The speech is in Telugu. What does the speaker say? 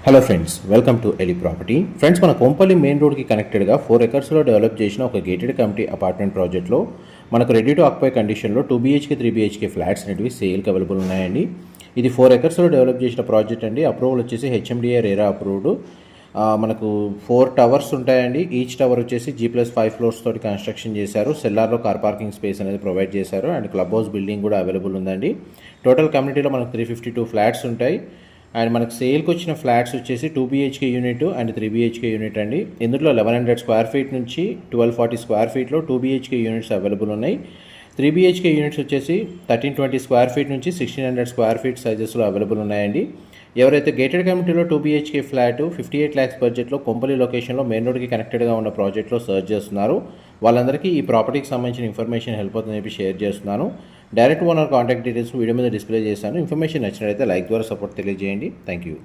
Hello friends, welcome to Eli property. Friends, మన కొంపల్లి మెయిన్ రోడ్కి కనెక్టెడ్గా 4 ఎకర్స్లో డెవలప్ చేసిన ఒక గేటెడ్ కమిటీ అపార్ట్మెంట్ ప్రాజెక్ట్లో మనకు రెడీ టు ఆక్యుపై కండిషన్లో 2 BHK 3 BHK ఫ్లాట్స్ అనేవి సేల్కి అవైలబుల్ ఉన్నాయండి. ఇది 4 ఎకర్స్లో డెవలప్ చేసిన ప్రాజెక్ట్ అండి. అప్రూవల్ వచ్చేసి HMDA రేరా అప్రూవ్డ్. మనకు 4 టవర్స్ ఉంటాయండి. ఈచ్ టవర్ వచ్చేసి G+5 ఫ్లోర్స్ తోటి కన్స్ట్రక్షన్ చేశారు. సెల్లార్లో కార్ పార్కింగ్ స్పేస్ అనేది ప్రొవైడ్ చేశారు అండ్ క్లబ్ హౌస్ బిల్డింగ్ కూడా అవైలబుల్ ఉందండి. టోటల్ కమ్యూనిటీలో మనకు 352 ఫ్లాట్స్ ఉంటాయి. అండ్ మనకు సేల్కి వచ్చిన ఫ్లాట్స్ వచ్చేసి 2 BHK unit and 3 BHK unit అండి. ఇందులో 1100 స్క్వేర్ ఫీట్ నుంచి 1240 స్క్వేర్ ఫీట్లో 2 BHK యూనిట్స్ అవైలబుల్ ఉన్నాయి. 3 BHK యూనిట్స్ వచ్చేసి 1320 స్క్వేర్ ఫీట్ నుంచి 1600 స్క్వేర్ ఫీట్ సైజెస్లో అవైలబుల్ ఉన్నాయండి. ఎవరైతే గేటెడ్ కమ్యూనిటీలో 2 BHK ఫ్లాట్ 58 lakhs బడ్జెట్లో కొంపల్లి లొకేషన్లో మెయిన్ రోడ్కి కనెక్టెడ్గా ఉన్న ప్రాజెక్ట్లో సర్చ్ చేస్తున్నారు, వాళ్ళందరికీ ఈ ప్రాపర్టీకి సంబంధించిన ఇన్ఫర్మేషన్ హెల్ప్ అవుతుందని చెప్పి షేర్ చేస్తున్నాను. Direct owner contact details video మీద డిస్ప్లే చేశాను. ఇన్ఫర్మేషన్ నచ్చినట్లయితే లైక్ ద్వారా సపోర్ట్ తెలియజేయండి. Thank you.